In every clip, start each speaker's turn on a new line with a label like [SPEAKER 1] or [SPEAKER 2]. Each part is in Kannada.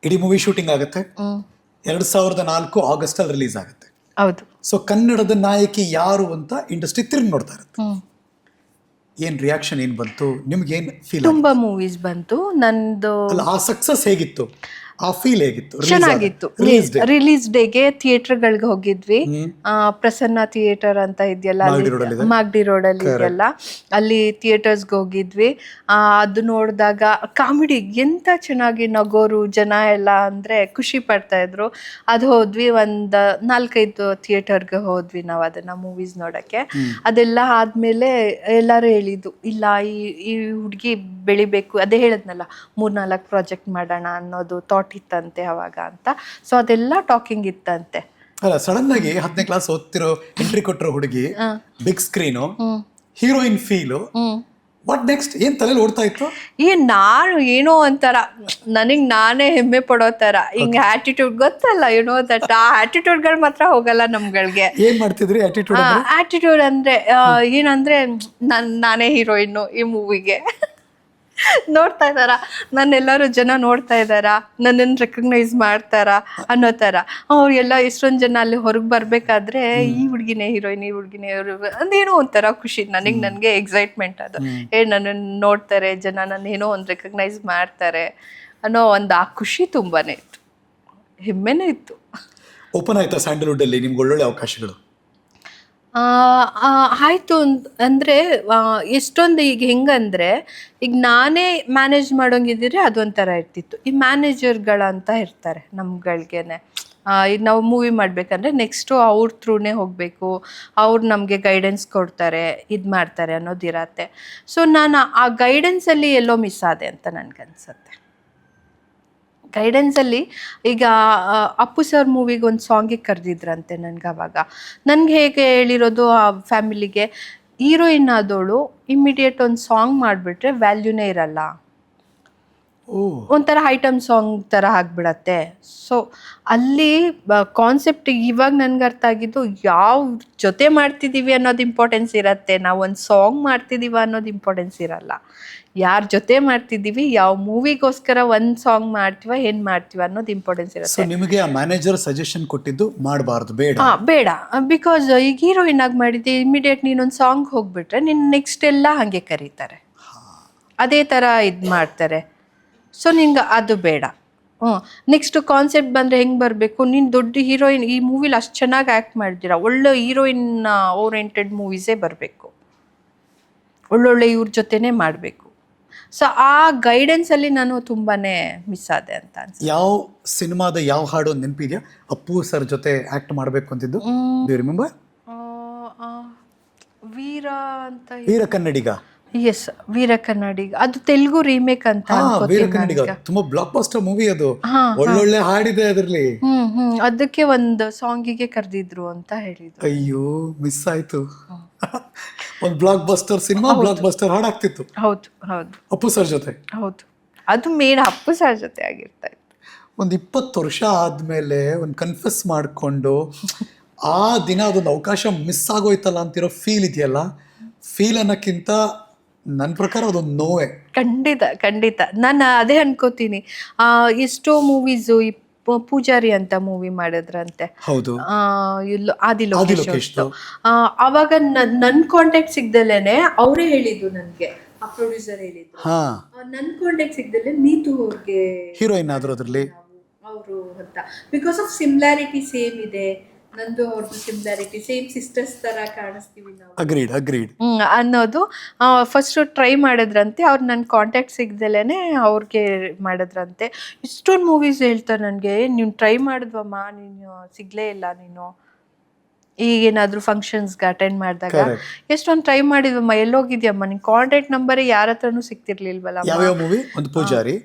[SPEAKER 1] ಇಡೀ ಮೂವಿ ಶೂಟಿಂಗ್ ಆಗುತ್ತೆ. 2004 ಆಗಸ್ಟ್ ಅಲ್ಲಿ ರಿಲೀಸ್ ಆಗುತ್ತೆ.
[SPEAKER 2] ಹೌದು.
[SPEAKER 1] ಸೊ ಕನ್ನಡದ ನಾಯಕಿ ಯಾರು ಅಂತ ಇಂಡಸ್ಟ್ರಿ ತಿರುಗಿ ನೋಡ್ತಾ ಇರುತ್ತೆ. ಏನ್ ರಿಯಾಕ್ಷನ್ ಏನ್ ಬಂತು ನಿಮ್ಗೆ? ಏನ್ ಫೀಲ್?
[SPEAKER 2] ತುಂಬಾ ಮೂವೀಸ್ ಬಂತು. ನಂದು
[SPEAKER 1] ಅಲ್ಲ, ಆ ಸಕ್ಸಸ್ ಹೇಗಿತ್ತು, ಆ ಫೀಲ್ ಹೇಗಿತ್ತು?
[SPEAKER 2] ಚೆನ್ನಾಗಿತ್ತು. ರಿಲೀಸ್ ಡೇಗೆ ಥಿಯೇಟರ್ಗಳಿಗೆ ಹೋಗಿದ್ವಿ. ಪ್ರಸನ್ನ ಥಿಯೇಟರ್ ಅಂತ ಇದೆಯಲ್ಲ, ಮಾಗಡಿ ರೋಡಲ್ಲಿ ಇದೆಯಲ್ಲ, ಅಲ್ಲಿ ಥಿಯೇಟರ್ಸ್ಗೆ ಹೋಗಿದ್ವಿ. ಅದು ನೋಡಿದಾಗ ಕಾಮಿಡಿ ಎಂತ ಚೆನ್ನಾಗಿ ನಗೋರು ಜನ ಎಲ್ಲ ಅಂದ್ರೆ ಖುಷಿ ಪಡ್ತಾ ಇದ್ರು. ಅದು ಹೋದ್ವಿ, ಒಂದ್ 4-5 ಥಿಯೇಟರ್ಗೆ ಹೋದ್ವಿ ನಾವು ಅದನ್ನ ಮೂವೀಸ್ ನೋಡಕ್ಕೆ. ಅದೆಲ್ಲ ಆದ್ಮೇಲೆ ಎಲ್ಲರೂ ಹೇಳಿದ್ದು, ಇಲ್ಲ ಈ ಹುಡುಗಿ ಬೆಳಿಬೇಕು, ಅದೇ ಹೇಳದ್ನಲ್ಲ 3-4 ಪ್ರಾಜೆಕ್ಟ್ ಮಾಡೋಣ ಅನ್ನೋದು ಥಾಟ್ ಇತ್ತಂತೆ ಅವಾಗ ಅಂತ. ಸೊ ಅದೆಲ್ಲ ಟಾಕಿಂಗ್ ಇತ್ತಂತೆ.
[SPEAKER 1] ಅಲ್ಲ, ಸಡನ್ ಆಗಿ 10ನೇ ಕ್ಲಾಸ್ ಓದ್ತಿರೋ ಎಂಟ್ರಿ ಕೊಟ್ಟಿರೋ ಹುಡುಗಿ, big screen, heroine feel, what next? ಏನ್ ತಲೆಯಲ್ಲಿ ಓಡ್ತಾ ಇತ್ತು?
[SPEAKER 2] ನಾನು ಏನೋ ಒಂಥರ ನನಗ್ ನಾನೇ ಹೆಮ್ಮೆ ಪಡೋ ತರ ಹಿಂಗ ಆಟಿಟ್ಯೂಡ್ ಗೊತ್ತಲ್ಲ, ಏನೋ ದಟ್ ಆ ಆಟಿಟ್ಯೂಡ್ಗಳು ಮಾತ್ರ ಹೋಗಲ್ಲ ನಮ್ಗಳಿಗೆ.
[SPEAKER 1] ಏನ್ ಮಾಡ್ತಿದ್ರಿ ಆಟಿಟ್ಯೂಡ್?
[SPEAKER 2] ಆಟಿಟ್ಯೂಡ್ ಅಂದ್ರೆ ಏನಂದ್ರೆ ನಾನೇ ಹೀರೋಯಿನ್ನು ಈ ಮೂವಿಗೆ ನೋಡ್ತಾ ಇದ್ದಾರ, ನನ್ನೆಲ್ಲರೂ ಜನ ನೋಡ್ತಾ ಇದ್ದಾರ, ನನ್ನನ್ನು ರೆಕಗ್ನೈಸ್ ಮಾಡ್ತಾರ ಅನ್ನೋ ಥರ. ಅವ್ರು ಎಲ್ಲ ಎಷ್ಟೊಂದು ಜನ ಅಲ್ಲಿ ಹೊರಗೆ ಬರಬೇಕಾದ್ರೆ ಈ ಹುಡುಗಿನೇ ಹೀರೋಯಿನ್, ಈ ಹುಡುಗಿನೇ ಅಂದೇನೋ ಒಂಥರ ಖುಷಿ ನನಗೆ ಎಕ್ಸೈಟ್ಮೆಂಟ್. ಅದು ನನ್ನನ್ನು ನೋಡ್ತಾರೆ ಜನ, ನನ್ನ ಏನೋ ಒಂದು ರೆಕಗ್ನೈಸ್ ಮಾಡ್ತಾರೆ ಅನ್ನೋ ಒಂದು ಆ ಖುಷಿ ತುಂಬಾನೇ ಇತ್ತು, ಹೆಮ್ಮೆನೇ ಇತ್ತು.
[SPEAKER 1] ಓಪನ್ ಆಯ್ತಾ ಸ್ಯಾಂಡಲ್ವುಡ್ ಅಲ್ಲಿ ನಿಮ್ಗೆ ಒಳ್ಳೊಳ್ಳೆ ಅವಕಾಶಗಳು?
[SPEAKER 2] ಆಯಿತು. ಅಂದರೆ ಎಷ್ಟೊಂದು ಈಗ ಹೆಂಗಂದರೆ, ಈಗ ನಾನೇ ಮ್ಯಾನೇಜ್ ಮಾಡೋಂಗಿದ್ದರೆ ಅದೊಂಥರ ಇರ್ತಿತ್ತು. ಈ ಮ್ಯಾನೇಜರ್ಗಳಂತ ಇರ್ತಾರೆ ನಮ್ಗಳಿಗೇನೆ. ಈಗ ನಾವು ಮೂವಿ ಮಾಡಬೇಕಂದ್ರೆ ನೆಕ್ಸ್ಟು ಅವ್ರ ಥ್ರೂನೇ ಹೋಗಬೇಕು, ಅವ್ರು ನಮಗೆ ಗೈಡೆನ್ಸ್ ಕೊಡ್ತಾರೆ, ಇದು ಮಾಡ್ತಾರೆ ಅನ್ನೋದಿರತ್ತೆ. ಸೊ ನಾನು ಆ ಗೈಡೆನ್ಸಲ್ಲಿ ಎಲ್ಲೋ ಮಿಸ್ ಆದೆ ಅಂತ ನನಗನ್ಸುತ್ತೆ. ಗೈಡೆನ್ಸಲ್ಲಿ ಈಗ ಅಪ್ಪು ಸರ್ ಮೂವಿಗೆ ಒಂದು ಸಾಂಗಿಗೆ ಕರೆದಿದ್ರಂತೆ ನನಗೆ. ಅವಾಗ ನನಗೆ ಹೇಗೆ ಹೇಳಿರೋದು, ಆ ಫ್ಯಾಮಿಲಿಗೆ ಹೀರೋಯಿನ್ ಆದವಳು ಇಮ್ಮಿಡಿಯೇಟ್ ಒಂದು ಸಾಂಗ್ ಮಾಡಿಬಿಟ್ರೆ ವ್ಯಾಲ್ಯೂನೇ ಇರಲ್ಲ, ಒಂಥರ ಐಟಮ್ ಸಾಂಗ್ ಥರ ಆಗಿಬಿಡತ್ತೆ. ಸೊ ಅಲ್ಲಿ ಕಾನ್ಸೆಪ್ಟ್ ಇವಾಗ ನನಗೆ ಅರ್ಥ ಆಗಿದ್ದು, ಯಾವ ಜೊತೆ ಮಾಡ್ತಿದ್ದೀವಿ ಅನ್ನೋದು ಇಂಪಾರ್ಟೆನ್ಸ್ ಇರುತ್ತೆ, ನಾವು ಒಂದು ಸಾಂಗ್ ಮಾಡ್ತಿದ್ದೀವಿ ಅನ್ನೋದು ಇಂಪಾರ್ಟೆನ್ಸ್ ಇರಲ್ಲ. ಯಾರ ಜೊತೆ ಮಾಡ್ತಿದ್ದೀವಿ, ಯಾವ ಮೂವಿಗೋಸ್ಕರ ಒಂದು ಸಾಂಗ್ ಮಾಡ್ತೀವ, ಏನು ಮಾಡ್ತೀವ ಅನ್ನೋದು ಇಂಪಾರ್ಟೆನ್ಸ್ ಇರುತ್ತೆ.
[SPEAKER 1] ನಿಮಗೆ ಆ ಮ್ಯಾನೇಜರ್ ಸಜೆಷನ್ ಕೊಟ್ಟಿದ್ದು ಮಾಡಬಾರ್ದು,
[SPEAKER 2] ಬೇಡ, ಬಿಕಾಸ್ ಈಗ ಹೀರೋಯಿನ್ ಆಗಿ ಮಾಡಿದ್ದೆ, ಇಮಿಡಿಯೇಟ್ ನೀನೊಂದು ಸಾಂಗ್ ಹೋಗ್ಬಿಟ್ರೆ ನಿನ್ನ ನೆಕ್ಸ್ಟ್ ಎಲ್ಲ ಹಾಗೆ ಕರೀತಾರೆ, ಅದೇ ಥರ ಇದು ಮಾಡ್ತಾರೆ. ಸೊ ನಿಂಗೆ ಅದು ಬೇಡ. ನೆಕ್ಸ್ಟ್ ಕಾನ್ಸೆಪ್ಟ್ ಬಂದರೆ ಹೆಂಗೆ ಬರಬೇಕು, ನೀನು ದೊಡ್ಡ ಹೀರೋಯಿನ್ ಈ ಮೂವಿಲಿ ಅಷ್ಟು ಚೆನ್ನಾಗಿ ಆ್ಯಕ್ಟ್ ಮಾಡಿದ್ದೀರಾ, ಒಳ್ಳೆ ಹೀರೋಯಿನ್ ಓರಿಯೆಂಟೆಡ್ ಮೂವೀಸೇ ಬರಬೇಕು, ಒಳ್ಳೊಳ್ಳೆ ಇವ್ರ ಜೊತೆನೇ ಮಾಡಬೇಕು. ಸೊ ಆ ಗೈಡೆನ್ಸಲ್ಲಿ ನಾನು ತುಂಬಾ ಮಿಸ್ ಆದೆ ಅಂತ ಅನ್ಸುತ್ತೆ.
[SPEAKER 1] ಯಾವ ಸಿನಿಮಾದ ಯಾವ ಹಾಡು ನೆನಪಿದೆಯಾ ಅಪ್ಪು ಸರ್ ಜೊತೆ ಆ್ಯಕ್ಟ್ ಮಾಡಬೇಕು ಅಂತಿದ್ದು? ರಿಮೆಂಬರ್? ವೀರ ಕನ್ನಡಿಗ.
[SPEAKER 2] ಎಸ್, ವೀರ ಕನ್ನಡಿಗ. ಅದು ತೆಲುಗು ರೀಮೇಕ್ ಅಂತ.
[SPEAKER 1] ವೀರ ಕನ್ನಡಿಗ ತುಂಬಾ ಬ್ಲಾಕ್ ಬಸ್ಟರ್ ಮೂವಿ ಅದು, ಒಳ್ಳೊಳ್ಳೆ ಹಾಡಿದೆ ಅದರಲ್ಲಿ.
[SPEAKER 2] ಅದಕ್ಕೆ ಒಂದು ಸಾಂಗಿಗೆ ಕರೆದಿದ್ರು ಅಂತ ಹೇಳಿದ್ರು.
[SPEAKER 1] ಅಯ್ಯೋ, ಮಿಸ್ ಆಯ್ತು. ಒಂದು blockbuster cinema, blockbuster ಹಾಡು ಆಗ್ತಿತ್ತು.
[SPEAKER 2] ಹೌದು ಹೌದು,
[SPEAKER 1] ಅಪ್ಪು ಸರ್ ಜೊತೆ.
[SPEAKER 2] ಹೌದು, ಅದು ಮೇನ್ ಅಪ್ಪು ಸರ್ ಜೊತೆ ಆಗಿರ್ತಾ ಇತ್ತು.
[SPEAKER 1] ಒಂದು 20 ವರ್ಷ ಆದ್ಮೇಲೆ ಒಂದು ಕನ್ಫೆಸ್ ಮಾಡಿಕೊಂಡು ಆ ದಿನ ಅದೊಂದು ಅವಕಾಶ ಮಿಸ್ ಆಗೋಯ್ತಲ್ಲ ಅಂತಿರೋ ಫೀಲ್ ಇದೆಯಲ್ಲ, ಫೀಲ್ ಅನ್ನೋಕ್ಕಿಂತ ನನ್ನ ಪ್ರಕಾರ ಅದೊಂದು ನೋವೇ.
[SPEAKER 2] ಖಂಡಿತ ನಾನು ಅದೇ ಅನ್ಕೋತೀನಿ. ಎಷ್ಟೋ ಮೂವೀಸು, ಪೂಜಾರಿ ಅಂತ ಮೂವಿ ಮಾಡಿದ್ರಂತೆ.
[SPEAKER 1] ಹೌದು,
[SPEAKER 2] ಆದಿ ಲೋಕೇಶ್. ಅವಾಗ ನನ್ನ ಕಾಂಟ್ಯಾಕ್ಟ್ ಸಿಗ್ದಲೇನೆ ಅವರೇ ಹೇಳಿದ್ದು ನನಗೆ, ಆ ಪ್ರೊಡ್ಯೂಸರ್ ಹೇಳಿದ್ದು. ನನ್ನ ಕಾಂಟ್ಯಾಕ್ಟ್ ಸಿಗ್ದಲೆ ನೀತು ಅವ್ರಿಗೆ
[SPEAKER 1] ಹೀರೋಯಿನ್ ಆದ್ರು ಅದರಲ್ಲಿ
[SPEAKER 2] ಅವರು ಅಂತ, ಬಿಕಾಸ್ ಆಫ್ ಸಿಮಿಲಾರಿಟಿ ಸೇಮ್ ಇದೆ, ನಂದು ಅವ್ರದ್ದು ಸಿಮಿಲಾರಿಟಿ, ಸೇಮ್ ಸಿಸ್ಟರ್ಸ್ ತರ ಕಾಣಿಸ್ತೀವಿ ನಾವು.
[SPEAKER 1] ಅಗ್ರೀಡ್
[SPEAKER 2] ಅನ್ನೋದು ಫಸ್ಟ್ ಟ್ರೈ ಮಾಡಿದ್ರಂತೆ. ಅವ್ರು ನನ್ನ ಕಾಂಟ್ಯಾಕ್ಟ್ ಸಿಗ್ದಲೇನೆ ಅವ್ರಿಗೆ ಮಾಡಿದ್ರಂತೆ. ಇಷ್ಟೊಂದು ಮೂವೀಸ್ ಹೇಳ್ತಾರೆ ನನಗೆ, ನೀನು ಟ್ರೈ ಮಾಡಿದ್ವಮ್ಮ, ನೀನು ಸಿಗ್ಲೇ ಇಲ್ಲ, ನೀನು ಈಗೇನಾದರೂ ಫಂಕ್ಷನ್ಸ್ಗೆ ಅಟೆಂಡ್ ಮಾಡಿದಾಗ ಎಷ್ಟೊಂದು ಟ್ರೈ ಮಾಡಿದ್ವಮ್ಮ, ಎಲ್ಲೋಗಿದ್ಯಮ್ಮ, ನಿನ್ ಕಾಂಟ್ಯಾಕ್ಟ್ ನಂಬರೇ ಯಾರ ಹತ್ರನೂ ಸಿಗ್ತಿರ್ಲಿಲ್ವಲ್ಲ.
[SPEAKER 1] ಯಾವ ಮೂವಿ? ಒಂದು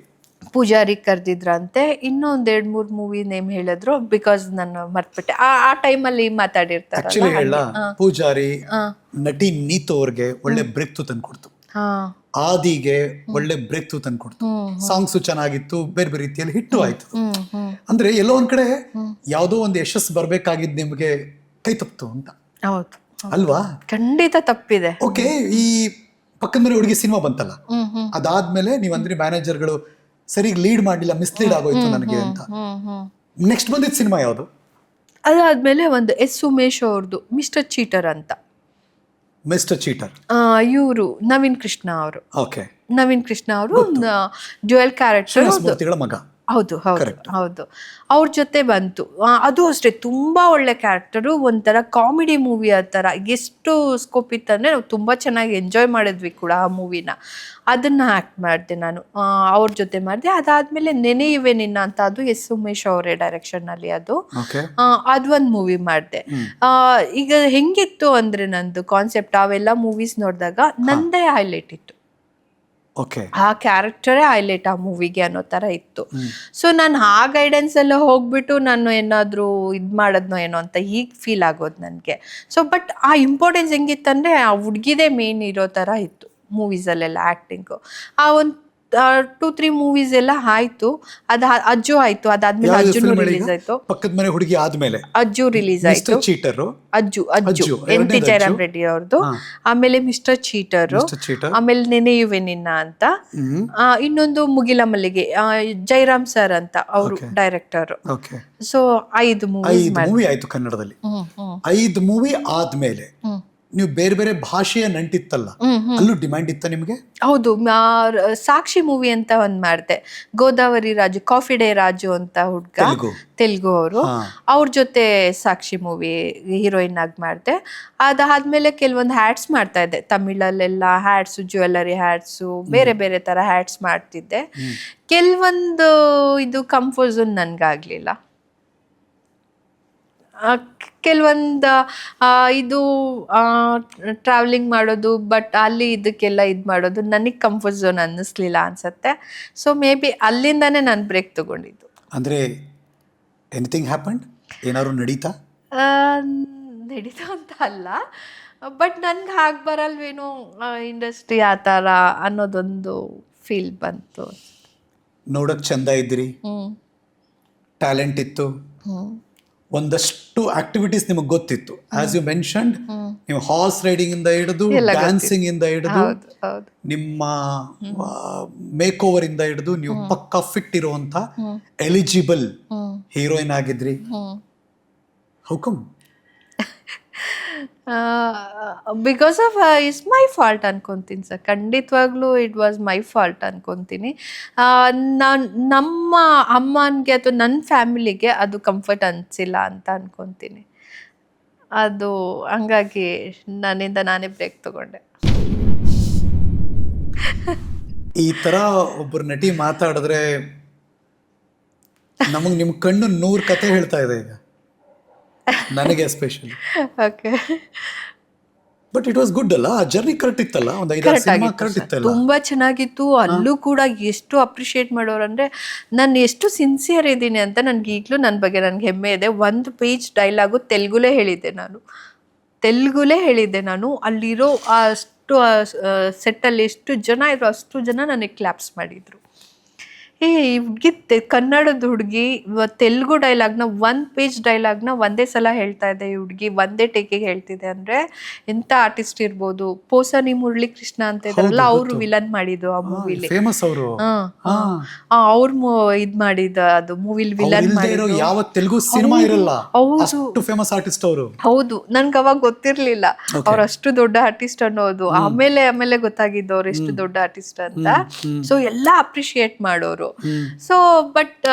[SPEAKER 2] ಪೂಜಾರಿ ಕರೆದಿದ್ರಂತೆ. ಇನ್ನೂ ಒಂದು 2-3 ಮೂವಿ ನೇಮ್ ಹೇಳಿದ್ರು, ಬಿಕಾಸ್ ನಾನು ಮರ್ತ್ಬಿಟ್ಟೆ. ಆ ಟೈಮಲ್ಲಿ ಮಾತಾಡಿರ್ತಾರೆ.
[SPEAKER 1] ಪೂಜಾರಿ ನಟಿ ನೀತು ಅವ್ರಿಗೆ ಒಳ್ಳೆ ಬ್ರೇಕ್ ತಂದ್ಕೊಡ್ತು, ಆದಿಗೆ ಒಳ್ಳೆ ಬ್ರೇಕ್ ತಂದ್ಕೊಡ್ತು, ಸಾಂಗ್ಸು ಚೆನ್ನಾಗಿತ್ತು, ಬೇರೆ ಬೇರೆ ರೀತಿಯಲ್ಲಿ ಹಿಟ್ಟು ಆಯ್ತು. ಅಂದ್ರೆ ಎಲ್ಲೋ ಒಂದ್ ಕಡೆ ಯಾವುದೋ ಒಂದು ಯಶಸ್ಸು ಬರ್ಬೇಕಾಗಿದ್ದು ನಿಮ್ಗೆ ಕೈ ತಪ್ಪಿತು ಅಂತ.
[SPEAKER 2] ಹೌದು
[SPEAKER 1] ಅಲ್ವಾ?
[SPEAKER 2] ಖಂಡಿತ ತಪ್ಪಿದೆ.
[SPEAKER 1] ಓಕೆ, ಈ ಪಕ್ಕದ ಮನೆ ಹುಡುಗಿ ಸಿನಿಮಾ ಬಂತಲ್ಲ, ಅದಾದ್ಮೇಲೆ ನೀವಂದ್ರಿ ಮ್ಯಾನೇಜರ್ಗಳು ಸರಿ ಲೀಡ್ ಮಾಡಲಿಲ್ಲ, ಮಿಸ್ಲೀಡ್ ಆಗೋಯ್ತು ನನಗೆ ಅಂತ. ನೆಕ್ಸ್ಟ್ ಬಂದಿದ್ದ ಸಿನಿಮಾ ಯಾವುದು?
[SPEAKER 2] ಅದಾದ್ಮೇಲೆ ಒಂದು ಎಸ್ ಉಮೇಶ್ ಅವ್ರದ್ದು ಮಿಸ್ಟರ್ ಚೀಟರ್ ಅಂತ.
[SPEAKER 1] ಮಿಸ್ಟರ್ ಚೀಟರ್
[SPEAKER 2] ಇವರು ನವೀನ್ ಕೃಷ್ಣ ಅವರು.
[SPEAKER 1] ಓಕೆ.
[SPEAKER 2] ನವೀನ್ ಕೃಷ್ಣ ಅವರು ಡ್ಯುಯಲ್ ಕ್ಯಾರೆಕ್ಟರ್.
[SPEAKER 1] ಮೂರ್ತಿಗಳ ಮಗ.
[SPEAKER 2] ಹೌದು ಹೌದು ಹೌದು. ಅವ್ರ ಜೊತೆ ಬಂತು. ಅದು ಅಷ್ಟೇ ತುಂಬ ಒಳ್ಳೆ ಕ್ಯಾರೆಕ್ಟರು, ಒಂಥರ ಕಾಮಿಡಿ ಮೂವಿ ಆ ಥರ. ಎಷ್ಟು ಸ್ಕೋಪ್ ಇತ್ತಂದರೆ ನಾವು ತುಂಬ ಚೆನ್ನಾಗಿ ಎಂಜಾಯ್ ಮಾಡಿದ್ವಿ ಕೂಡ ಆ ಮೂವಿನ. ಅದನ್ನು ಆ್ಯಕ್ಟ್ ಮಾಡಿದೆ ನಾನು, ಅವ್ರ ಜೊತೆ ಮಾಡಿದೆ. ಅದಾದಮೇಲೆ ನೆನೆಯುವೆ ನಿನ್ನ ಅಂತ, ಅದು ಎಸ್ ಉಮೇಶ್ ಅವರೇ ಡೈರೆಕ್ಷನ್ನಲ್ಲಿ ಅದು. ಅದೊಂದು ಮೂವಿ ಮಾಡಿದೆ. ಈಗ ಹೆಂಗಿತ್ತು ಅಂದರೆ ನಂದು ಕಾನ್ಸೆಪ್ಟ್, ಅವೆಲ್ಲ ಮೂವೀಸ್ ನೋಡಿದಾಗ ನಂದೇ ಹೈಲೈಟ್ ಇತ್ತು. ಆ ಕ್ಯಾರೆಕ್ಟರೇ ಹೈಲೈಟ್ ಆ ಮೂವಿಗೆ ಅನ್ನೋ ಥರ ಇತ್ತು. ಸೊ ನಾನು ಆ ಗೈಡೆನ್ಸ್ ಎಲ್ಲ ಹೋಗ್ಬಿಟ್ಟು ನಾನು ಏನಾದರೂ ಇದು ಮಾಡೋದ್ನೋ ಏನೋ ಅಂತ ಈಗ ಫೀಲ್ ಆಗೋದು ನನಗೆ. ಸೊ ಬಟ್ ಆ ಇಂಪಾರ್ಟೆನ್ಸ್ ಹೆಂಗಿತ್ತಂದರೆ ಆ ಹುಡುಗಿದೇ ಮೇನ್ ಇರೋ ಥರ ಇತ್ತು ಮೂವೀಸಲ್ಲೆಲ್ಲ ಆ್ಯಕ್ಟಿಂಗು. ಆ ಒಂದು 2-3 ಮೂವೀಸ್ ಎಲ್ಲ ಆಯ್ತು. ಅಜ್ಜು ಆಯ್ತು, ಅದಾದ್ಮೇಲೆ ಅಜ್ಜು ರಿಲೀಸ್ ಆಯ್ತು.
[SPEAKER 1] ಪಕ್ಕದ ಮನೆ ಹುಡುಗಿ ಆದ್ಮೇಲೆ ಅಜ್ಜು
[SPEAKER 2] ರಿಲೀಸ್ ಆಯ್ತು. ಅಜ್ಜು ಎನ್ ಟಿ ಜಯರಾಮ್ ರೆಡ್ಡಿ ಅವ್ರದ್ದು. ಆಮೇಲೆ ಮಿಸ್ಟರ್ ಚೀಟರ್, ಆಮೇಲೆ ನೆನೆಯುವೆ ನಿನ್ನ ಅಂತ, ಇನ್ನೊಂದು ಮುಗಿಲ ಮಲ್ಲಿಗೆ, ಜಯರಾಮ್ ಸರ್ ಅಂತ ಅವರು ಡೈರೆಕ್ಟರ್. ಸೊ 5 ಮೂವಿ
[SPEAKER 1] ಆಯ್ತು ಕನ್ನಡದಲ್ಲಿ. 5 ಮೂವಿ ಆದ್ಮೇಲೆ ನೀವು ಬೇರೆ ಬೇರೆ ಭಾಷೆಯ ನಂಟಿತ್ತಲ್ಲ, ಅಲ್ಲೂ ಡಿಮ್ಯಾಂಡ್ ಇತ್ತ ನಿಮಗೆ?
[SPEAKER 2] ಹೌದು. ಸಾಕ್ಷಿ ಮೂವಿ ಅಂತ ಒಂದ್ ಮಾಡಿದೆ, ಗೋದಾವರಿ ರಾಜು, ಕಾಫಿ ಡೇ ರಾಜು ಅಂತ ಹುಡ್ಗ, ತೆಲುಗು ಅವರು. ಅವ್ರ ಜೊತೆ ಸಾಕ್ಷಿ ಮೂವಿ ಹೀರೋಯಿನ್ ಆಗಿ ಮಾಡಿದೆ. ಅದಾದ್ಮೇಲೆ ಕೆಲವೊಂದು ಹ್ಯಾಟ್ಸ್ ಮಾಡ್ತಾ ಇದ್ದೆ ತಮಿಳಲ್ಲೆಲ್ಲ, ಹ್ಯಾಟ್ಸು, ಜ್ಯುವೆಲ್ಲರಿ ಹ್ಯಾಟ್ಸು, ಬೇರೆ ಬೇರೆ ತರ ಹ್ಯಾಟ್ಸ್ ಮಾಡ್ತಿದ್ದೆ. ಕೆಲವೊಂದು ಇದು ಕಂಫರ್ಟ್ ಝೋನ್ ನನ್ಗಾಗ್ಲಿಲ್ಲ. ಕೆಲವೊಂದು ಇದು ಟ್ರಾವೆಲಿಂಗ್ ಮಾಡೋದು, ಬಟ್ ಅಲ್ಲಿ ಇದಕ್ಕೆಲ್ಲ ಇದು ಮಾಡೋದು ನನಗೆ ಕಂಫರ್ಟ್ ಝೋನ್ ಅನ್ನಿಸ್ಲಿಲ್ಲ ಅನ್ಸುತ್ತೆ. ಸೊ ಮೇ ಬಿ ಅಲ್ಲಿಂದಾನೇ ನಾನು ಬ್ರೇಕ್ ತಗೊಂಡಿದ್ದು.
[SPEAKER 1] ಅಂದರೆ ಎನಿಥಿಂಗ್ ಹ್ಯಾಪನ್ಡ್, ಏನಾದ್ರು ನಡೀತಾ
[SPEAKER 2] ಅಂತ ಅಲ್ಲ, ಬಟ್ ನನ್ಗೆ ಹಾಗೆ ಬರಲ್ವೇನೋ ಇಂಡಸ್ಟ್ರಿ ಆ ಥರ ಅನ್ನೋದೊಂದು ಫೀಲ್ ಬಂತು.
[SPEAKER 1] ನೋಡೋಕೆ ಚಂದ ಇದ್ರಿ, ಟ್ಯಾಲೆಂಟ್ ಇತ್ತು, ಒಂದಷ್ಟು ಆಕ್ಟಿವಿಟೀಸ್ ನಿಮಗೆ ಗೊತ್ತಿತ್ತು. ಆಸ್ ಯು ಮೆನ್ಷನ್ಡ್, ನೀವು ಹಾರ್ಸ್ ರೈಡಿಂಗ್ ಇಂದ ಹಿಡಿದು, ಡ್ಯಾನ್ಸಿಂಗ್ ಇಂದ ಹಿಡಿದು, ನಿಮ್ಮ ಮೇಕ್ ಓವರ್ ಇಂದ ಹಿಡಿದು ನೀವು ಪಕ್ಕಾ ಫಿಟ್ ಇರುವಂತ ಎಲಿಜಿಬಲ್ ಹೀರೋಯಿನ್ ಆಗಿದ್ರಿ. How come?
[SPEAKER 2] Because of it's my fault ಅನ್ಕೊಂತೀನಿ ಸರ್. ಖಂಡಿತವಾಗ್ಲೂ ಇಟ್ ವಾಸ್ ಮೈ ಫಾಲ್ಟ್ ಅನ್ಕೊಂತೀನಿ. ನಮ್ಮ ಅಮ್ಮನಿಗೆ ಅಥವಾ ನನ್ನ ಫ್ಯಾಮಿಲಿಗೆ ಅದು ಕಂಫರ್ಟ್ ಅನಿಸಿಲ್ಲ ಅಂತ ಅನ್ಕೊಂತೀನಿ. ಅದು ಹಂಗಾಗಿ ನನ್ನಿಂದ ನಾನೇ ಬ್ರೇಕ್ ತಗೊಂಡೆ.
[SPEAKER 1] ಈ ಥರ ಒಬ್ಬರು ನಟಿ ಮಾತಾಡಿದ್ರೆ ನಮಗೆ ನಿಮ್ಮ ಕಣ್ಣು 100 ಕತೆ ಹೇಳ್ತಾ ಇದೆ ಈಗ, ನನಗೆ especially.
[SPEAKER 2] Okay,
[SPEAKER 1] but it was good ಅಲ್ಲ, ಆ ಜರ್ನಿ ಕರೆಕ್ಟ್ ಇತ್ತಲ್ಲ, ಒಂದು 5-6 ಸಿನಿಮಾ ಕರೆಕ್ಟ್ ಇತ್ತಲ್ಲ,
[SPEAKER 2] ತುಂಬಾ ಚೆನ್ನಾಗಿತ್ತು. ಅಲ್ಲೂ ಕೂಡ ಎಷ್ಟು ಅಪ್ರಿಷಿಯೇಟ್ ಮಾಡೋರು ಅಂದ್ರೆ, ನಾನು ಎಷ್ಟು ಸಿನ್ಸಿಯರ್ ಇದ್ದೀನಿ ಅಂತ ನನಗೆ ಈಗಲೂ ನನ್ನ ಬಗ್ಗೆ ನನಗೆ ಹೆಮ್ಮೆ ಇದೆ. 1 ಪೇಜ್ ಡೈಲಾಗು ತೆಲುಗುಲೇ ಹೇಳಿದ್ದೆ ನಾನು. ಅಲ್ಲಿರೋ ಅಷ್ಟು ಸೆಟ್ಟಲ್ಲಿ ಎಷ್ಟು ಜನ ಇದ್ರು ಅಷ್ಟು ಜನ ನನಗೆ ಕ್ಲಾಪ್ಸ್ ಮಾಡಿದ್ರು. ಈ ಹುಡುಗಿ ಕನ್ನಡದ ಹುಡುಗಿ ತೆಲುಗು ಡೈಲಾಗ್ನ 1 ಪೇಜ್ ಡೈಲಾಗ್ನ ಒಂದೇ ಸಲ ಹೇಳ್ತಾ ಇದೆ ಈ ಹುಡುಗಿ, ಒಂದೇ ಟೇಕಿಗೆ ಹೇಳ್ತಿದೆ ಅಂದ್ರೆ ಎಂತ ಆರ್ಟಿಸ್ಟ್ ಇರ್ಬೋದು. ಪೋಸನಿ ಮುರಳಿ ಕೃಷ್ಣ ಅಂತ ಇದಾರಲ್ಲ, ಅವರು ವಿಲನ್ ಮಾಡಿದ್ದು ಆ ಮೂವಿಲಿ. ಅವ್ರು ಇದ್ ಮಾಡಿದ ಅದು ಮೂವಿಲಿ ವಿಲನ್ ಮಾಡಿದ್ರು.
[SPEAKER 1] ಯಾವ ತೆಲುಗು ಸಿನಿಮಾ ಇರಲ್ಲ ಅಷ್ಟು ಫೇಮಸ್ ಆರ್ಟಿಸ್ಟ್ ಅವರು.
[SPEAKER 2] ಹೌದು, ನನ್ಗೆ ಅವಾಗ ಗೊತ್ತಿರ್ಲಿಲ್ಲ ಅವ್ರು ಅಷ್ಟು ದೊಡ್ಡ ಆರ್ಟಿಸ್ಟ್ ಅನ್ನೋದು. ಆಮೇಲೆ ಗೊತ್ತಾಗಿದ್ದು ಅವ್ರು ಎಷ್ಟು ದೊಡ್ಡ ಆರ್ಟಿಸ್ಟ್ ಅಂತ. ಸೊ ಎಲ್ಲ ಅಪ್ರಿಶಿಯೇಟ್ ಮಾಡೋರು. ಸೊ ಬಟ್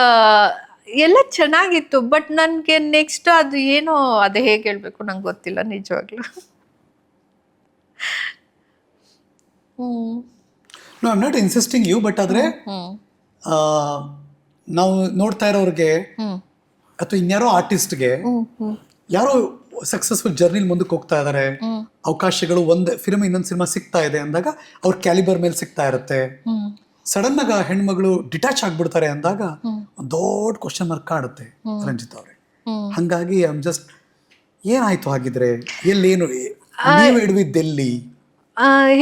[SPEAKER 2] ಎಲ್ಲ ಚೆನ್ನಾಗಿತ್ತು. ಬಟ್ ನನ್ಗೆ ನೆಕ್ಸ್ಟ್ ಅದು ಏನೋ ಅದು ಹೇಗೆ ಹೇಳ್ಬೇಕು ನಂಗೆ ಗೊತ್ತಿಲ್ಲ ನಿಜವಾಗ್ಲೂ.
[SPEAKER 1] No I am not insisting you, but ಆದ್ರೆ ನಾವು ನೋಡ್ತಾ ಇರೋರಿಗೆ ಅಥವಾ ಇನ್ಯಾರೋ ಆರ್ಟಿಸ್ಟ್ಗೆ ಯಾರೋ ಸಕ್ಸಸ್ಫುಲ್ ಜರ್ನಿಲಿ ಮುಂದಕ್ಕೆ ಹೋಗ್ತಾ ಇದಾರೆ, ಅವಕಾಶಗಳು ಒಂದು ಫಿಲ್ಮ್ ಇನ್ನೊಂದು ಸಿನಿಮಾ ಸಿಗ್ತಾ ಇದೆ ಅಂದಾಗ ಅವ್ರ ಕ್ಯಾಲಿಬರ್ ಮೇಲೆ ಸಿಗ್ತಾ ಇರುತ್ತೆ. ಸಡನ್ ಆಗ ಹೆಣ್ಮಗಳು ಡಿಟ್ಯಾಚ್ ಆಗ್ಬಿಡ್ತಾರೆ ಅಂದಾಗ ಒಂದು ದೊಡ್ಡ ಕ್ವಶನ್ ಮಾರ್ಕ್ ಕಾಡುತ್ತೆ ರಂಜಿತ್ ಅವ್ರೆ. ಹಂಗಾಗಿ ಐ ಆಮ್ ಜಸ್ಟ್, ಏನಾಯ್ತು ಹಾಗಿದ್ರೆ, ಎಲ್ಲೇನು ನೀವು ಹಿಡಿದಿದ್ದೆಲ್ಲಿ?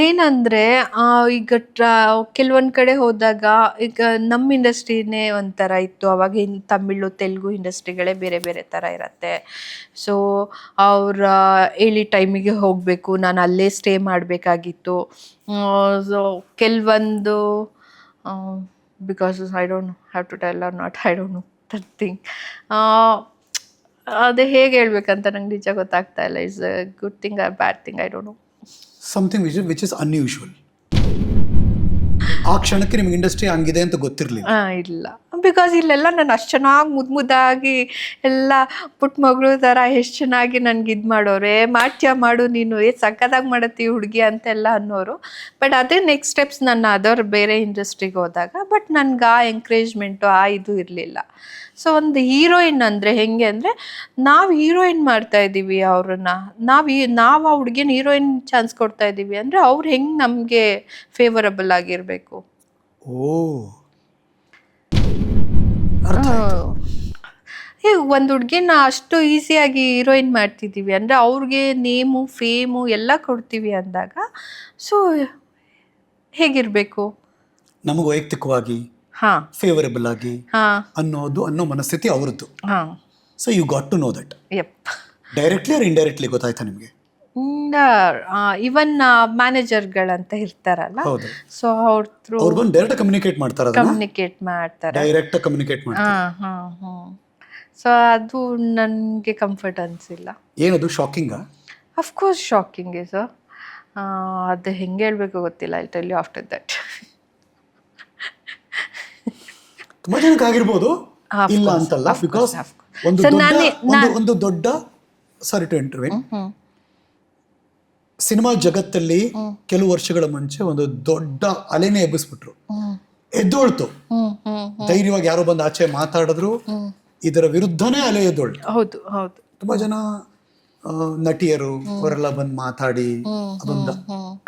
[SPEAKER 2] ಏನಂದ್ರೆ ಈಗ ಕೆಲವೊಂದ್ ಕಡೆ ಹೋದಾಗ ಈಗ ನಮ್ಮ ಇಂಡಸ್ಟ್ರಿನೇ ಒಂಥರ ಇತ್ತು ಅವಾಗ. ತಮಿಳು ತೆಲುಗು ಇಂಡಸ್ಟ್ರಿಗಳೇ ಬೇರೆ ಬೇರೆ ಥರ ಇರತ್ತೆ. ಸೊ ಅವ್ರ ಹೇಳಿ ಟೈಮಿಗೆ ಹೋಗಬೇಕು, ನಾನು ಅಲ್ಲೇ ಸ್ಟೇ ಮಾಡಬೇಕಾಗಿತ್ತು. ಸೊ ಕೆಲವೊಂದು because I don't have to tell or not, I don't know that thing. ಅದೇ ಹೇಗೆ ಹೇಳ್ಬೇಕಂತ ನಂಗೆ ನಿಜ ಗೊತ್ತಾಗ್ತಾ ಇಲ್ಲ. It's a good thing or bad thing, I don't know.
[SPEAKER 1] Something which is unusual. ಆ ಕ್ಷಣಕ್ಕೆ ನಿಮ್ಗೆ ಇಂಡಸ್ಟ್ರಿ ಹಂಗಿದೆ ಅಂತ ಗೊತ್ತಿರಲಿಲ್ಲ?
[SPEAKER 2] ಇಲ್ಲ, ಬಿಕಾಸ್ ಇಲ್ಲೆಲ್ಲ ನಾನು ಅಷ್ಟು ಚೆನ್ನಾಗಿ ಮುದ್ದಾಗಿ ಎಲ್ಲ ಪುಟ್ಟ ಮಗಳು ಥರ ಎಷ್ಟು ಚೆನ್ನಾಗಿ ನನ್ಗೆ ಇದು ಮಾಡೋರೆ, ಮಾಡ್ತೀಯ ಮಾಡು ನೀನು, ಸಕ್ಕತ್ತಾಗಿ ಮಾಡತ್ತಿ ಹುಡುಗಿ ಅಂತೆಲ್ಲ ಅನ್ನೋರು. ಬಟ್ ಅದೇ ನೆಕ್ಸ್ಟ್ ಸ್ಟೆಪ್ಸ್ ನನ್ನ ಅದರ್ ಬೇರೆ ಇಂಡಸ್ಟ್ರಿಗೆ ಹೋದಾಗ, ಬಟ್ ನನ್ಗೆ ಆ ಎಂಕರೇಜ್ಮೆಂಟು ಇದು ಇರಲಿಲ್ಲ. ಸೊ ಒಂದು ಹೀರೋಯಿನ್ ಅಂದರೆ ಹೆಂಗೆ ಅಂದರೆ, ನಾವು ಹೀರೋಯಿನ್ ಮಾಡ್ತಾ ಇದ್ದೀವಿ ಅವ್ರನ್ನ, ನಾವು ಆ ಹುಡುಗಿನ ಹೀರೋಯಿನ್ ಚಾನ್ಸ್ ಕೊಡ್ತಾ ಇದ್ದೀವಿ ಅಂದರೆ ಅವ್ರು ಹೆಂಗೆ ನಮಗೆ ಫೇವರಬಲ್ ಆಗಿರಬೇಕು. ಈಗ ಒಂದು ಹುಡುಗಿನ ಅಷ್ಟು ಈಸಿಯಾಗಿ ಹೀರೋಯಿನ್ ಮಾಡ್ತಿದ್ದೀವಿ ಅಂದರೆ ಅವ್ರಿಗೆ ನೇಮು ಫೇಮು ಎಲ್ಲ ಕೊಡ್ತೀವಿ ಅಂದಾಗ ಸೊ ಹೇಗಿರಬೇಕು?
[SPEAKER 1] ನಮಗೆ ವೈಯಕ್ತಿಕವಾಗಿ ಫೇವರಬಲ್ ಆಗಿ ಅನ್ನೋ ಮನಸ್ಥಿತಿ ಅವರದ್ದು. So you got to know that. Directly or indirectly ಗೊತ್ತಾಯ್ತಾ ನಿಮಗೆ?
[SPEAKER 2] ಇವನ್ ಮ್ಯಾನೇಜರ್ಗಳಂತ ಇರ್ತಾರಲ್ಲ, ಸೊ ಅವ್ರ ಥ್ರೂ
[SPEAKER 1] ಅವ್ರು ಬಂದು ಡೈರೆಕ್ಟ್ ಕಮ್ಯುನಿಕೇಟ್ ಮಾಡ್ತಾರೆ, ಡೈರೆಕ್ಟ್ ಕಮ್ಯುನಿಕೇಟ್ ಮಾಡ್ತಾರೆ.
[SPEAKER 2] ಸೊ ಅದು ನನಗೆ ಕಂಫರ್ಟ್ ಅನಿಸಿಲ್ಲ.
[SPEAKER 1] ಏನದು ಶಾಕಿಂಗಾ?
[SPEAKER 2] Of course shocking is. ಅದು ಹೆಂಗೆ ಹೇಳ್ಬೇಕು ಗೊತ್ತಿಲ್ಲ. I tell you after that.
[SPEAKER 1] ತುಂಬಾ ಜನಕ್ಕೆ ಆಗಿರ್ಬೋದು, ಇಲ್ಲ ಅಂತಲ್ಲ. ಬಿಕಾಸ್ ಒಂದು ದೊಡ್ಡ ಸಾರಿ ಟು ಇಂಟರ್ವೆನ್, ಸಿನಿಮಾ ಜಗತ್ತಲ್ಲಿ ಕೆಲವು ವರ್ಷಗಳ ಮುಂಚೆ ಒಂದು ದೊಡ್ಡ ಅಲೆನೇ ಎಬ್ಬಿಸ್ಬಿಟ್ರು, ಎದ್ದೋಳ್ತು. ಧೈರ್ಯವಾಗಿ ಯಾರೋ ಬಂದು ಆಚೆ ಮಾತಾಡಿದ್ರು, ಇದರ ವಿರುದ್ಧನೇ ಅಲೆ ಎದ್ದೋಳ್ತು.
[SPEAKER 2] ಹೌದು ಹೌದು.
[SPEAKER 1] ತುಂಬಾ ಜನ ನಟಿಯರು ಅವರೆಲ್ಲ ಬಂದು ಮಾತಾಡಿ ಅದೊಂದು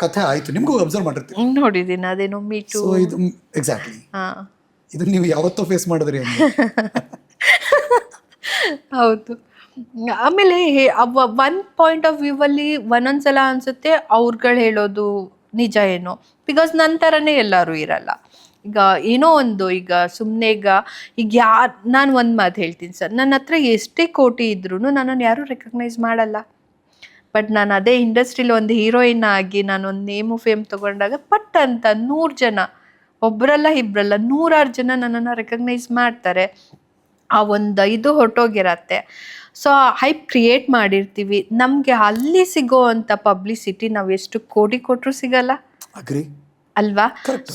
[SPEAKER 1] ಕಥೆ ಆಯ್ತು. ನಿಮ್ಗೂ ಅಬ್ಸರ್ವ್ ಮಾಡಿರ್ತೀವಿ,
[SPEAKER 2] ನೋಡಿದೀನಿ ಅದೇನೋ ಮೀಟು.
[SPEAKER 1] ಸೊ ಇದು ಎಕ್ಸಾಕ್ಟ್ಲಿ ಇದು ನೀವು ಯಾವತ್ತೋ ಫೇಸ್ ಮಾಡಿದ್ರಿ ಅಂತ.
[SPEAKER 2] ಹೌದು. ಆಮೇಲೆ ಒನ್ ಪಾಯಿಂಟ್ ಆಫ್ ವ್ಯೂ ಅಲ್ಲಿ ಒಂದೊಂದ್ಸಲ ಅನ್ಸುತ್ತೆ ಅವ್ರುಗಳು ಹೇಳೋದು ನಿಜ ಏನೋ, ಬಿಕಾಸ್ ನಂತರನೇ ಎಲ್ಲರೂ ಇರಲ್ಲ. ಈಗ ಏನೋ ಒಂದು ಈಗ ಸುಮ್ಮನೆ ಈಗ ನಾನು ಒಂದು ಮಾತು ಹೇಳ್ತೀನಿ ಸರ್, ನನ್ನ ಹತ್ರ ಎಷ್ಟೇ ಕೋಟಿ ಇದ್ರೂ ನನ್ನನ್ನು ಯಾರೂ ರೆಕಗ್ನೈಸ್ ಮಾಡಲ್ಲ. ಬಟ್ ನಾನು ಅದೇ ಇಂಡಸ್ಟ್ರಿಲಿ ಒಂದು ಹೀರೋಯಿನ್ ಆಗಿ ನಾನೊಂದು ನೇಮು ಫೇಮ್ ತೊಗೊಂಡಾಗ ಪಟ್ ಅಂತ 100 ಜನ, ಒಬ್ಬರಲ್ಲ ಇಬ್ಬರಲ್ಲ 100 ಜನ ನನ್ನನ್ನು ರೆಕಗ್ನೈಸ್ ಮಾಡ್ತಾರೆ. ಆ ಒಂದು ಇದು ಹೊರಟೋಗಿರತ್ತೆ. ಸೊ ಹೈಪ್ ಕ್ರಿಯೇಟ್ ಮಾಡಿರ್ತೀವಿ, ನಮಗೆ ಅಲ್ಲಿ ಸಿಗೋ ಅಂಥ ಪಬ್ಲಿಸಿಟಿ ನಾವು ಎಷ್ಟು ಕೋಟಿ ಕೊಟ್ಟರು ಸಿಗಲ್ಲ ಅಲ್ವಾ?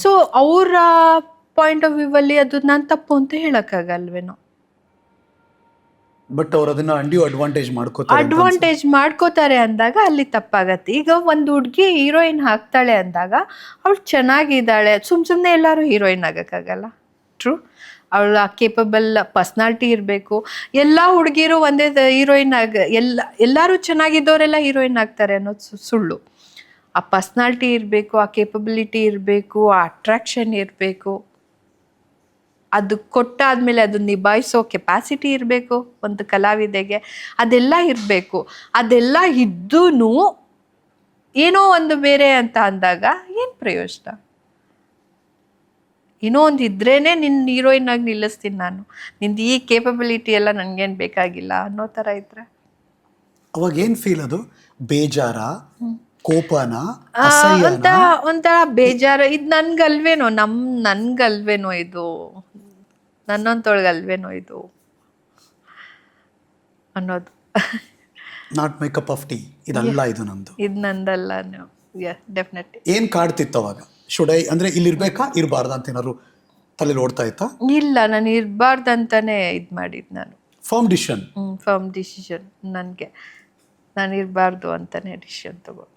[SPEAKER 2] ಸೊ ಅವರ ಪಾಯಿಂಟ್ ಆಫ್ ವ್ಯೂ ಅಲ್ಲಿ ಅದು ನಾನು ತಪ್ಪು ಅಂತ ಹೇಳಕ್ಕಾಗಲ್ವೇನೋ.
[SPEAKER 1] ಬಟ್ ಅವ್ರು ಅದನ್ನ ಅಡ್ವಾಂಟೇಜ್
[SPEAKER 2] ಮಾಡ್ಕೋತಾರೆ ಅಂದಾಗ ಅಲ್ಲಿ ತಪ್ಪಾಗತ್ತೆ. ಈಗ ಒಂದು ಹುಡುಗಿ ಹೀರೋಯಿನ್ ಹಾಕ್ತಾಳೆ ಅಂದಾಗ ಅವಳು ಚೆನ್ನಾಗಿದ್ದಾಳೆ, ಸುಮ್ಮನೆ ಎಲ್ಲರೂ ಹೀರೋಯಿನ್ ಆಗಕ್ಕಾಗಲ್ಲ. ಟ್ರೂ, ಅವಳ ಕೇಪಬಲ್ ಪರ್ಸ್ನಾಲಿಟಿ ಇರಬೇಕು. ಎಲ್ಲ ಹುಡುಗಿರು ಒಂದೇ ಹೀರೋಯಿನ್ ಎಲ್ಲರೂ ಚೆನ್ನಾಗಿದ್ದವರೆಲ್ಲ ಹೀರೋಯಿನ್ ಆಗ್ತಾರೆ ಅನ್ನೋದು ಸುಳ್ಳು. ಆ ಪರ್ಸ್ನಾಲಿಟಿ ಇರಬೇಕು, ಆ ಕೇಪಬಿಲಿಟಿ ಇರಬೇಕು, ಆ ಅಟ್ರಾಕ್ಷನ್ ಇರಬೇಕು, ಅದು ಕೊಟ್ಟಾದ್ಮೇಲೆ ಅದು ನಿಭಾಯಿಸೋ ಕೆಪಾಸಿಟಿ ಇರಬೇಕು ಒಂದು ಕಲಾವಿದೆಗೆ. ಅದೆಲ್ಲ ಇರಬೇಕು. ಅದೆಲ್ಲ ಇದ್ದೂ ಏನೋ ಒಂದು ಬೇರೆ ಅಂತ ಅಂದಾಗ ಏನು ಪ್ರಯೋಜನ? ಏನೋ ಒಂದು ಇದ್ರೇನೆ ನಿನ್ನ ಹೀರೋಯಿನ್ ಆಗಿ ನಿಲ್ಲಿಸ್ತೀನಿ ನಾನು, ನಿಂದು ಈ ಕೇಪಬಿಲಿಟಿ ಎಲ್ಲ ನನಗೇನು ಬೇಕಾಗಿಲ್ಲ ಅನ್ನೋ ಥರ ಇದ್ರೆ
[SPEAKER 1] ಅವಾಗ ಏನು ಫೀಲ್? ಅದು ಬೇಜಾರ, ಕೋಪನ,
[SPEAKER 2] ಒಂಥರ ಬೇಜಾರು. ಇದು ನನ್ಗಲ್ವೇನೋ ಇದು ನನ್ನೊಂತೊಳಗಲ್ವೇನೋ ಇದು ಅನ್ನೋದು.
[SPEAKER 1] Not my cup of tea, ಇದಲ್ಲ ಇದು ನಂದು,
[SPEAKER 2] ಇದು ನಂದಲ್ಲ. ಡೆಫಿನೆಟ್ಲಿ.
[SPEAKER 1] ಏನು ಕಾಡ್ತಿತ್ತು ಅವಾಗ? ಅಂದ್ರೆ ಇಲ್ಲಿ ಇರ್ಬೇಕಾ ಇರಬಾರ್ದ ಅಂತ ಏನಾದ್ರು ತಲೆಯಲ್ಲಿ ಓಡ್ತಾ ಇತ್ತಾ?
[SPEAKER 2] ಇಲ್ಲ, ನಾನು ಇರಬಾರ್ದಂತಾನೆ ಇದು ಮಾಡಿದ್ದು. ನಾನು
[SPEAKER 1] ಫರ್ಮ್ ಡಿಸಿಷನ್
[SPEAKER 2] ನನಗೆ ನಾನು ಇರಬಾರ್ದು ಅಂತಾನೆ ಡಿಸಿಷನ್ ತಗೊಂಡು